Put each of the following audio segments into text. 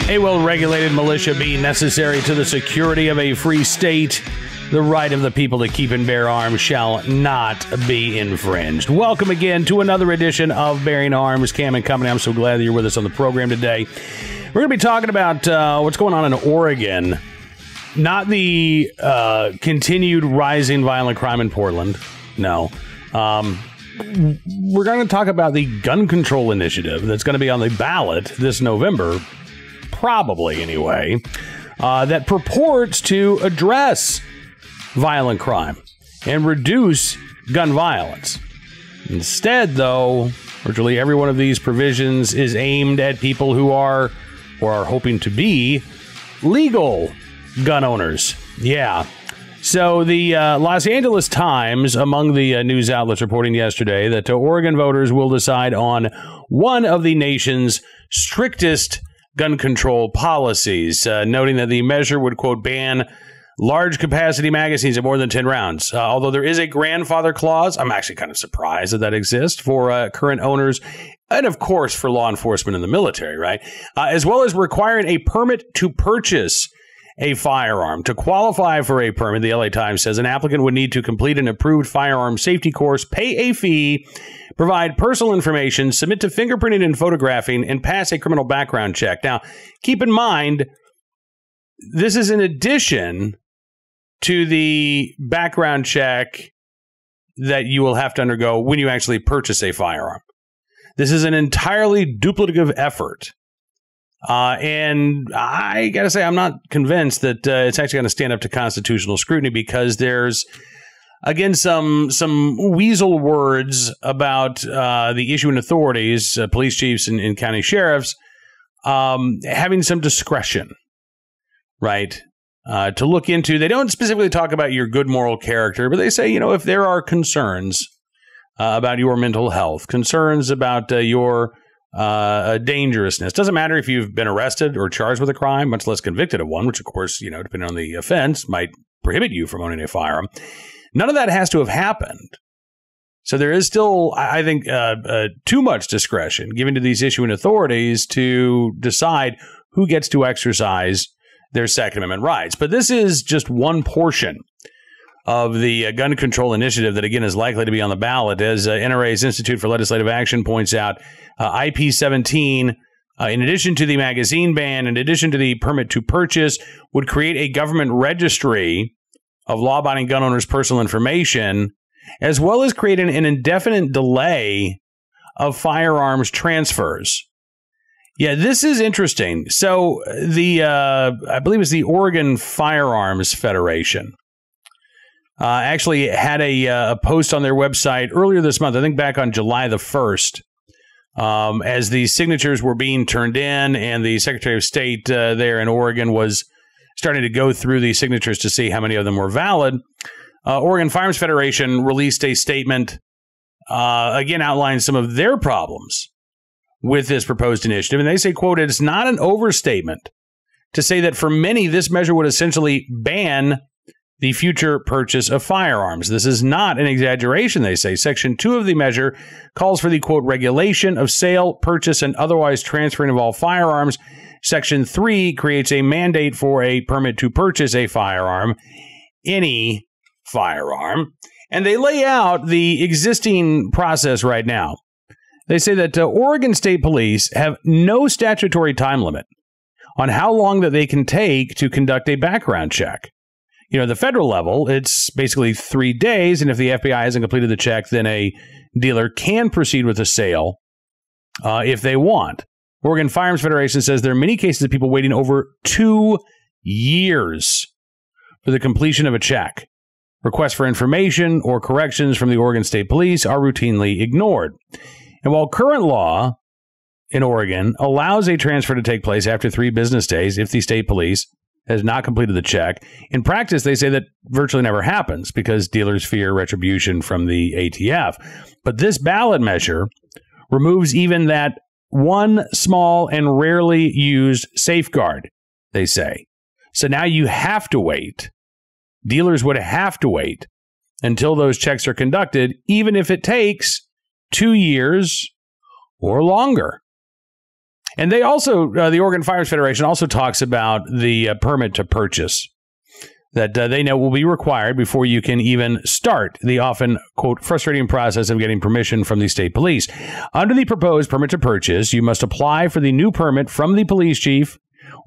A well-regulated militia be necessary to the security of a free state. The right of the people to keep and bear arms shall not be infringed. Welcome again to another edition of Bearing Arms. Cam and Company, I'm so glad that you're with us on the program today. We're going to be talking about what's going on in Oregon. Not the continued rising violent crime in Portland. No. We're going to talk about the gun control initiative that's going to be on the ballot this November, probably anyway, that purports to address violent crime and reduce gun violence. Instead, though, virtually every one of these provisions is aimed at people who are, or are hoping to be, legal gun owners. Yeah. So the Los Angeles Times, among the news outlets reporting yesterday that Oregon voters will decide on one of the nation's strictest gun control policies, noting that the measure would, quote, ban large capacity magazines of more than 10 rounds. Although there is a grandfather clause, I'm actually kind of surprised that exists for current owners and, of course, for law enforcement and the military, right? As well as requiring a permit to purchase a firearm. To qualify for a permit, the LA Times says an applicant would need to complete an approved firearm safety course, pay a fee, provide personal information, submit to fingerprinting and photographing, and pass a criminal background check. Now, keep in mind, this is in addition to the background check that you will have to undergo when you actually purchase a firearm. This is an entirely duplicative effort. And I got to say, I'm not convinced that it's actually going to stand up to constitutional scrutiny because there's, again, some weasel words about the issuing authorities, police chiefs and county sheriffs, having some discretion, right, to look into. They don't specifically talk about your good moral character, but they say, you know, if there are concerns about your mental health, concerns about your dangerousness. Doesn't matter if you've been arrested or charged with a crime, much less convicted of one, which, of course, you know, depending on the offense, might prohibit you from owning a firearm. None of that has to have happened. So there is still, I think, too much discretion given to these issuing authorities to decide who gets to exercise their Second Amendment rights. But this is just one portion of the gun control initiative that, again, is likely to be on the ballot. As NRA's Institute for Legislative Action points out, IP 17, in addition to the magazine ban, in addition to the permit to purchase, would create a government registry of law-abiding gun owners' personal information, as well as create an indefinite delay of firearms transfers. Yeah, this is interesting. So the, I believe it's the Oregon Firearms Federation, actually had a post on their website earlier this month, I think back on July the 1st, as the signatures were being turned in and the Secretary of State there in Oregon was starting to go through the signatures to see how many of them were valid. Oregon Firearms Federation released a statement, again, outlining some of their problems with this proposed initiative. And they say, quote, it's not an overstatement to say that for many, this measure would essentially ban the future purchase of firearms. This is not an exaggeration, they say. Section 2 of the measure calls for the, quote, regulation of sale, purchase, and otherwise transferring of all firearms. Section 3 creates a mandate for a permit to purchase a firearm, any firearm. And they lay out the existing process right now. They say that Oregon State Police have no statutory time limit on how long that they can take to conduct a background check. You know, at the federal level, it's basically 3 days, and if the FBI hasn't completed the check, then a dealer can proceed with a sale if they want. Oregon Firearms Federation says there are many cases of people waiting over 2 years for the completion of a check. Requests for information or corrections from the Oregon State Police are routinely ignored. And while current law in Oregon allows a transfer to take place after 3 business days if the state police has not completed the check, in practice, they say that virtually never happens because dealers fear retribution from the ATF. But this ballot measure removes even that one small and rarely used safeguard, they say. So now you have to wait. Dealers would have to wait until those checks are conducted, even if it takes 2 years or longer. And they also, the Oregon Firearms Federation also talks about the permit to purchase that they know will be required before you can even start the often, quote, frustrating process of getting permission from the state police. Under the proposed permit to purchase, you must apply for the new permit from the police chief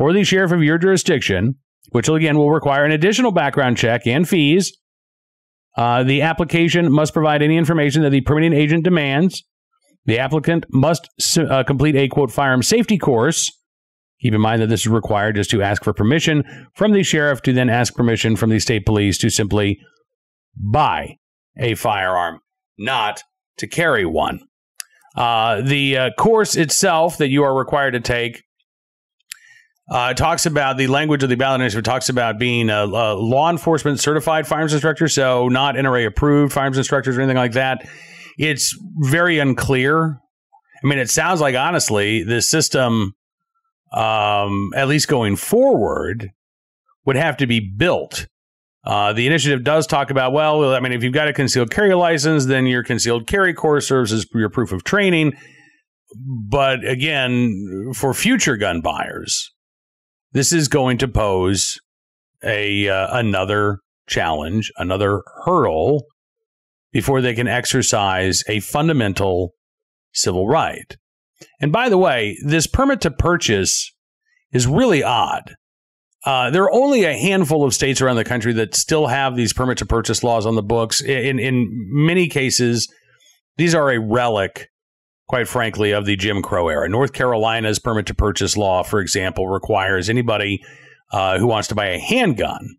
or the sheriff of your jurisdiction, which again will require an additional background check and fees. The application must provide any information that the permitting agent demands. The applicant must complete a, quote, firearm safety course. Keep in mind that this is required just to ask for permission from the sheriff to then ask permission from the state police to simply buy a firearm, not to carry one. The course itself that you are required to take talks about the language of the ballot initiative, talks about being a law enforcement certified firearms instructor, so not NRA approved firearms instructors or anything like that. It's very unclear. I mean, it sounds like, honestly, this system, at least going forward, would have to be built. The initiative does talk about, well, I mean, if you've got a concealed carry license, then your concealed carry course serves as your proof of training. But again, for future gun buyers, this is going to pose another challenge, another hurdle before they can exercise a fundamental civil right. And by the way, this permit to purchase is really odd. There are only a handful of states around the country that still have these permit to purchase laws on the books. In many cases, these are a relic, quite frankly, of the Jim Crow era. North Carolina's permit to purchase law, for example, requires anybody who wants to buy a handgun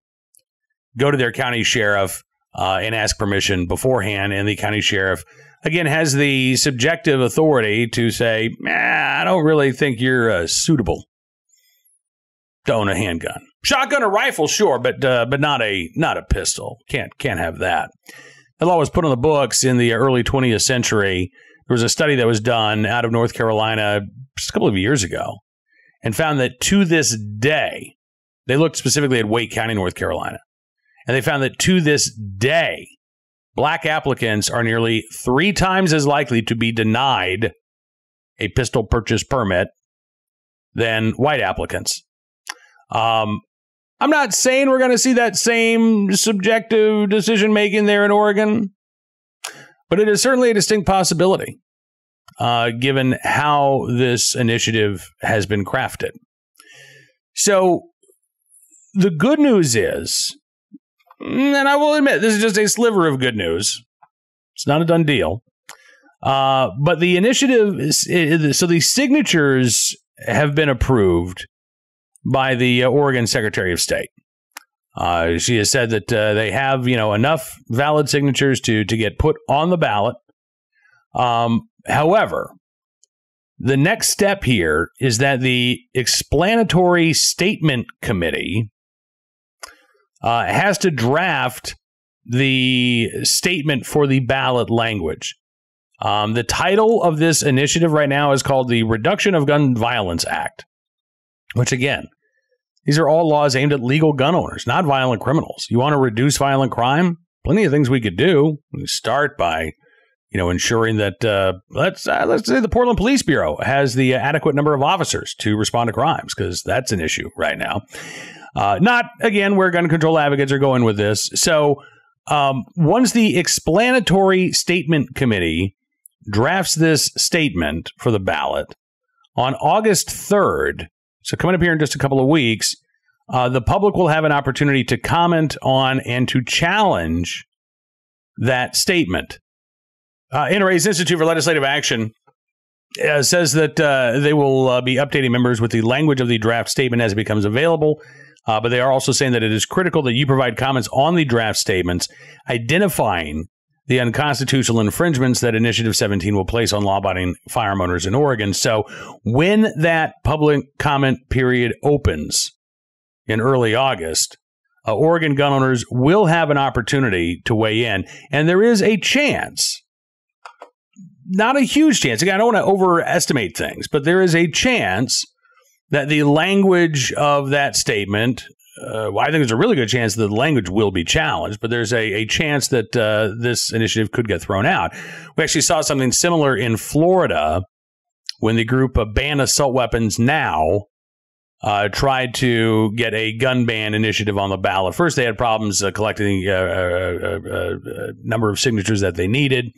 go to their county sheriff and ask permission beforehand. And the county sheriff, again, has the subjective authority to say, I don't really think you're suitable to own a handgun. Shotgun or rifle, sure, but not a pistol. Can't have that. The law was put on the books in the early 20th century. There was a study that was done out of North Carolina just a couple of years ago and found that to this day, they looked specifically at Wake County, North Carolina, and they found that to this day, black applicants are nearly 3 times as likely to be denied a pistol purchase permit than white applicants. I'm not saying we're going to see that same subjective decision making there in Oregon, but it is certainly a distinct possibility, given how this initiative has been crafted. So the good news is, and I will admit, this is just a sliver of good news. It's not a done deal. But the initiative, so the signatures have been approved by the Oregon Secretary of State. She has said that they have, enough valid signatures to get put on the ballot. However, the next step here is that the Explanatory Statement Committee has to draft the statement for the ballot language. The title of this initiative right now is called the Reduction of Gun Violence Act, which again, these are all laws aimed at legal gun owners, not violent criminals. You want to reduce violent crime? Plenty of things we could do. We start by, ensuring that let's say the Portland Police Bureau has the adequate number of officers to respond to crimes, because that's an issue right now. Not, again, where gun control advocates are going with this. So once the Explanatory Statement Committee drafts this statement for the ballot on August 3rd, so coming up here in just a couple of weeks, the public will have an opportunity to comment on and to challenge that statement. NRA's Institute for Legislative Action says that they will be updating members with the language of the draft statement as it becomes available. But they are also saying that it is critical that you provide comments on the draft statements, identifying the unconstitutional infringements that Initiative 17 will place on law-abiding firearm owners in Oregon. So when that public comment period opens in early August, Oregon gun owners will have an opportunity to weigh in. And there is a chance, not a huge chance, again, I don't want to overestimate things, but there is a chance that the language of that statement, I think there's a really good chance that the language will be challenged, but there's a chance that this initiative could get thrown out. We actually saw something similar in Florida when the group Ban Assault Weapons Now tried to get a gun ban initiative on the ballot. First, they had problems collecting a number of signatures that they needed.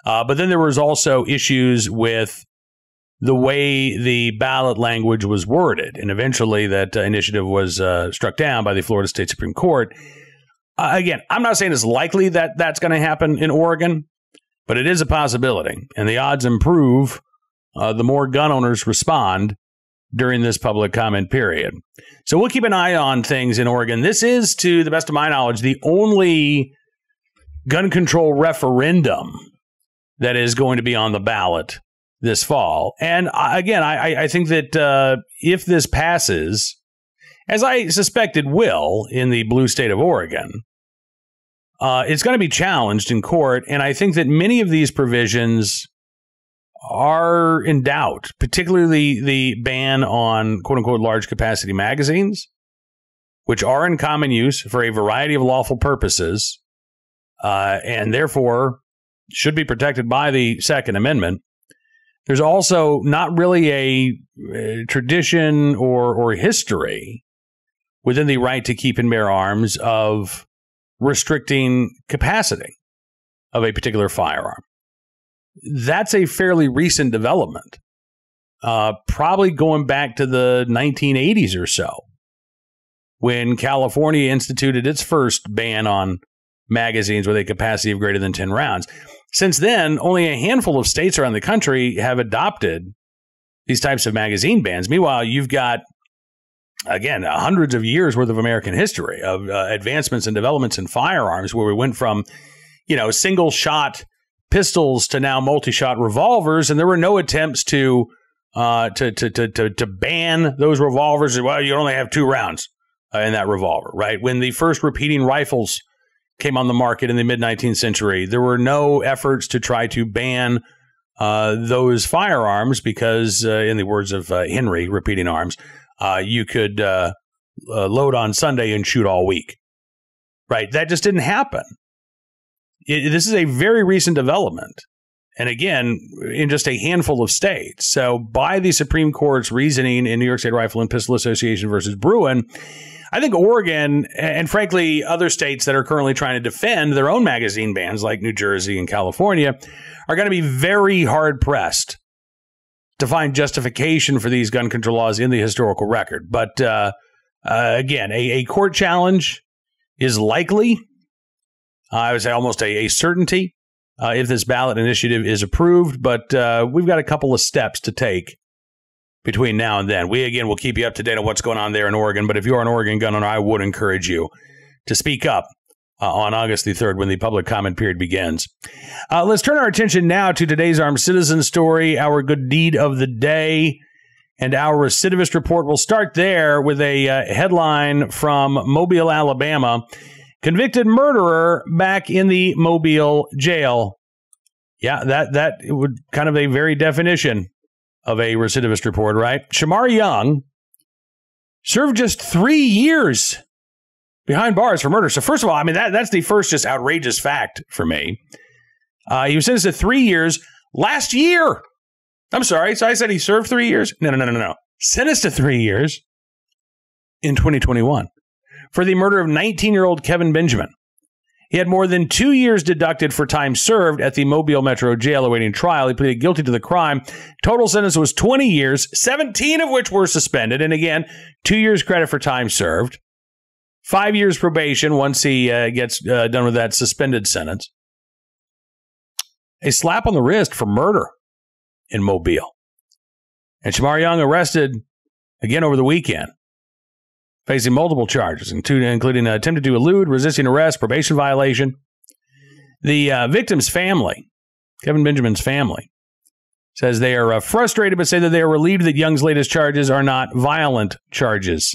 But then there was also issues with the way the ballot language was worded. And eventually that initiative was struck down by the Florida State Supreme Court. Again, I'm not saying it's likely that that's going to happen in Oregon, but it is a possibility. And the odds improve the more gun owners respond during this public comment period. So we'll keep an eye on things in Oregon. This is, to the best of my knowledge, the only gun control referendum that is going to be on the ballot this fall. And again, I think that if this passes, as I suspect it will in the blue state of Oregon, it's going to be challenged in court. And I think that many of these provisions are in doubt, particularly the ban on quote-unquote large capacity magazines, which are in common use for a variety of lawful purposes, and therefore should be protected by the Second Amendment. There's also not really a tradition or history within the right to keep and bear arms of restricting capacity of a particular firearm. That's a fairly recent development, probably going back to the 1980s or so, when California instituted its first ban on magazines with a capacity of greater than 10 rounds. Since then, only a handful of states around the country have adopted these types of magazine bans. Meanwhile, you've got, again, hundreds of years worth of American history of advancements and developments in firearms, where we went from, single shot pistols to now multi-shot revolvers, and there were no attempts to ban those revolvers. Well, you only have 2 rounds in that revolver, right? When the first repeating rifles came on the market in the mid-19th century, there were no efforts to try to ban those firearms because, in the words of Henry, repeating arms, you could load on Sunday and shoot all week, right? That just didn't happen. This is a very recent development, and again, in just a handful of states. So by the Supreme Court's reasoning in New York State Rifle and Pistol Association versus Bruin, I think Oregon and frankly other states that are currently trying to defend their own magazine bans like New Jersey and California are going to be very hard-pressed to find justification for these gun control laws in the historical record. But again, a court challenge is likely. I would say almost a certainty if this ballot initiative is approved, but we've got a couple of steps to take between now and then. We, again, will keep you up to date on what's going on there in Oregon, but if you're an Oregon gun owner, I would encourage you to speak up on August the 3rd when the public comment period begins. Let's turn our attention now to today's Armed Citizen story, our good deed of the day, and our recidivist report. We'll start there with a headline from Mobile, Alabama. Convicted murderer back in the Mobile jail. Yeah, that would kind of a very definition of a recidivist report, right? Shamar Young served just 3 years behind bars for murder. So first of all, I mean, that's the first just outrageous fact for me. He was sentenced to 3 years last year. I'm sorry. So I said he served 3 years? No. Sentenced to 3 years in 2021. For the murder of 19-year-old Kevin Benjamin. He had more than 2 years deducted for time served at the Mobile Metro Jail awaiting trial. He pleaded guilty to the crime. Total sentence was 20 years, 17 of which were suspended. And again, 2 years credit for time served. 5 years probation once he gets done with that suspended sentence. A slap on the wrist for murder in Mobile. And Shamar Young arrested again over the weekend, facing multiple charges, including attempted to elude, resisting arrest, probation violation. The victim's family, Kevin Benjamin's family, says they are frustrated, but say that they are relieved that Young's latest charges are not violent charges.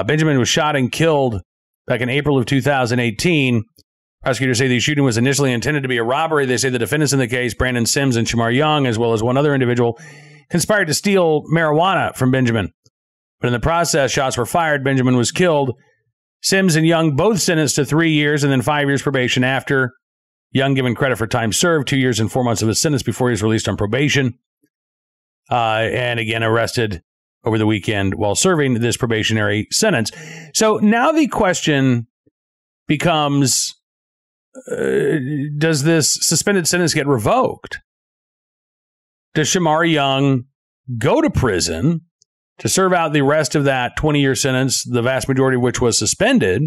Benjamin was shot and killed back in April of 2018. Prosecutors say the shooting was initially intended to be a robbery. They say the defendants in the case, Brandon Sims and Shamar Young, as well as one other individual, conspired to steal marijuana from Benjamin. But in the process, shots were fired. Benjamin was killed. Sims and Young both sentenced to 3 years and then 5 years probation after. Young given credit for time served, 2 years and 4 months of his sentence before he was released on probation. and again arrested over the weekend while serving this probationary sentence. So now the question becomes, does this suspended sentence get revoked? Does Shamar Young go to prison to serve out the rest of that 20-year sentence, the vast majority of which was suspended?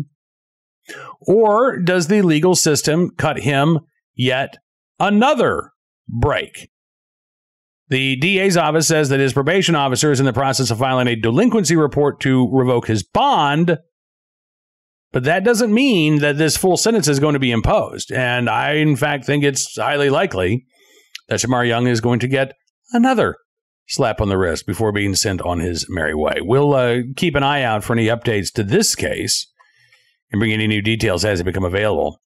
Or does the legal system cut him yet another break? The DA's office says that his probation officer is in the process of filing a delinquency report to revoke his bond, but that doesn't mean that this full sentence is going to be imposed. And I, in fact, think it's highly likely that Shamar Young is going to get another slap on the wrist before being sent on his merry way. We'll keep an eye out for any updates to this case and bring any new details as they become available.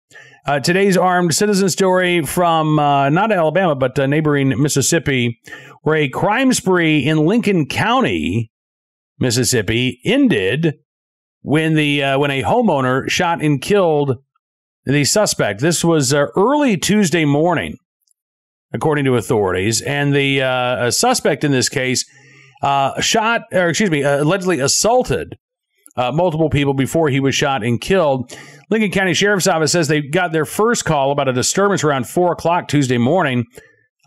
Today's armed citizen story from not Alabama, but neighboring Mississippi, where a crime spree in Lincoln County, Mississippi, ended when a homeowner shot and killed the suspect. This was early Tuesday morning, according to authorities, and the suspect in this case allegedly assaulted multiple people before he was shot and killed. Lincoln County Sheriff's Office says they got their first call about a disturbance around 4 o'clock Tuesday morning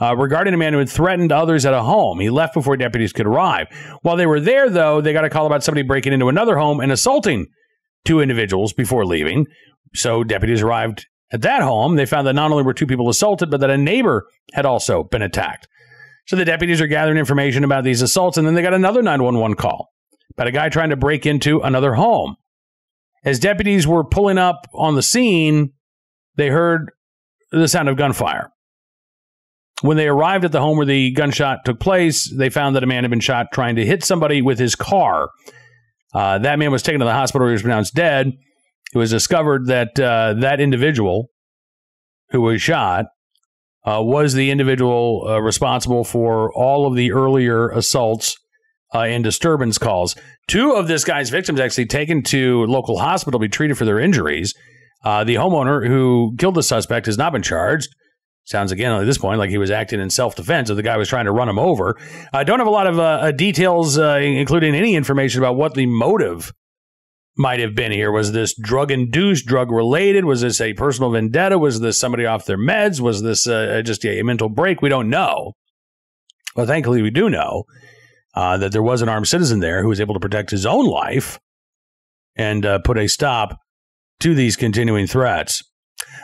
regarding a man who had threatened others at a home. He left before deputies could arrive. While they were there, though, they got a call about somebody breaking into another home and assaulting 2 individuals before leaving. So deputies arrived at that home. They found that not only were 2 people assaulted, but that a neighbor had also been attacked. So the deputies are gathering information about these assaults, and then they got another 911 call about a guy trying to break into another home. As deputies were pulling up on the scene, they heard the sound of gunfire. When they arrived at the home where the gunshot took place, they found that a man had been shot trying to hit somebody with his car. That man was taken to the hospital. He was pronounced dead. It was discovered that that individual who was shot was the individual responsible for all of the earlier assaults and disturbance calls. 2 of this guy's victims actually taken to local hospital to be treated for their injuries. The homeowner who killed the suspect has not been charged. Sounds, again, at this point, like he was acting in self-defense or the guy was trying to run him over. I don't have a lot of details, including any information about what the motive might have been here. Was this drug-induced, drug-related? Was this a personal vendetta? Was this somebody off their meds? Was this just a mental break? We don't know. Well, thankfully, we do know that there was an armed citizen there who was able to protect his own life and put a stop to these continuing threats.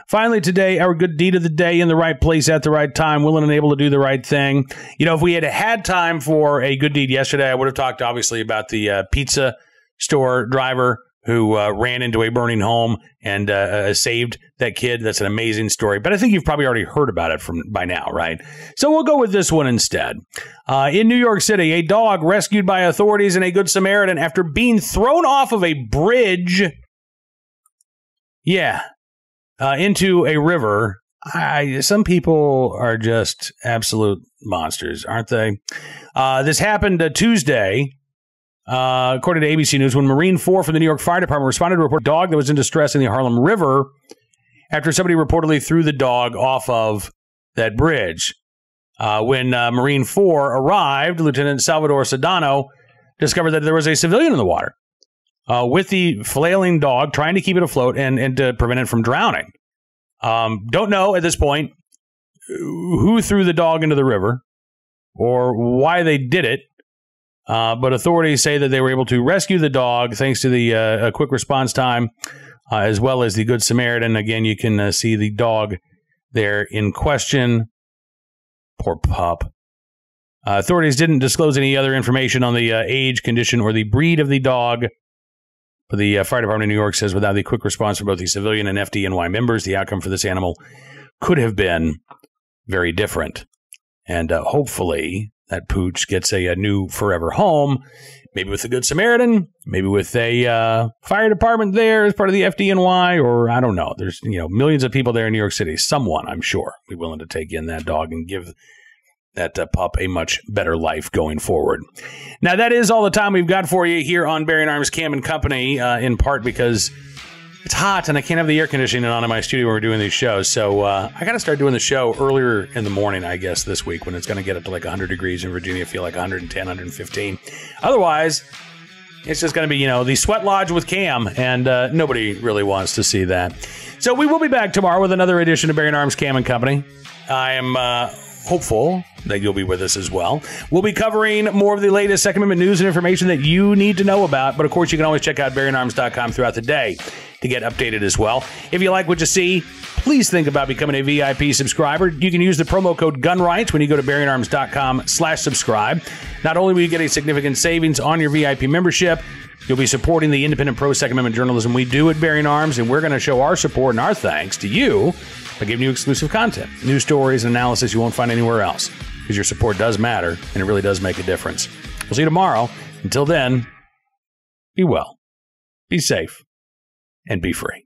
Finally, today, our good deed of the day, in the right place at the right time, willing and able to do the right thing. You know, if we had time for a good deed yesterday, I would have talked, obviously, about the pizza store driver who ran into a burning home and saved that kid. That's an amazing story. But I think you've probably already heard about it by now, right? So we'll go with this one instead. In New York City, a dog rescued by authorities and a Good Samaritan after being thrown off of a bridge. Yeah. Into a river. Some people are just absolute monsters, aren't they? This happened Tuesday, according to ABC News, when Marine 4 from the New York Fire Department responded to report a dog that was in distress in the Harlem River after somebody reportedly threw the dog off of that bridge. When Marine 4 arrived, Lieutenant Salvador Sedano discovered that there was a civilian in the water with the flailing dog, trying to keep it afloat and to prevent it from drowning. Don't know at this point who threw the dog into the river or why they did it, but authorities say that they were able to rescue the dog thanks to the quick response time, as well as the Good Samaritan. Again, you can see the dog there in question. Poor pup. Authorities didn't disclose any other information on the age, condition, or the breed of the dog. But the Fire Department of New York says without the quick response from both the civilian and FDNY members, the outcome for this animal could have been very different. And hopefully that pooch gets a new forever home, maybe with a Good Samaritan, maybe with a fire department there as part of the FDNY, or I don't know. There's millions of people there in New York City. Someone, I'm sure, will be willing to take in that dog and give that pup a much better life going forward. Now, that is all the time we've got for you here on Bearing Arms Cam and Company, in part because It's hot, and I can't have the air conditioning on in my studio when we're doing these shows. So I got to start doing the show earlier in the morning, I guess, this week when it's going to get up to like 100 degrees in Virginia, feel like 110, 115. Otherwise, it's just going to be, the sweat lodge with Cam, and nobody really wants to see that. So we will be back tomorrow with another edition of Bearing Arms Cam and Company. I am hopeful that you'll be with us as well. We'll be covering more of the latest Second Amendment news and information that you need to know about. But, of course, you can always check out bearingarms.com throughout the day to get updated as well. If you like what you see, please think about becoming a VIP subscriber. You can use the promo code GUNRIGHTS when you go to bearingarms.com/subscribe. Not only will you get a significant savings on your VIP membership, you'll be supporting the independent pro-Second Amendment journalism we do at Bearing Arms, and we're going to show our support and our thanks to you by giving you exclusive content, news stories, and analysis you won't find anywhere else, because your support does matter, and it really does make a difference. We'll see you tomorrow. Until then, be well, be safe, and be free.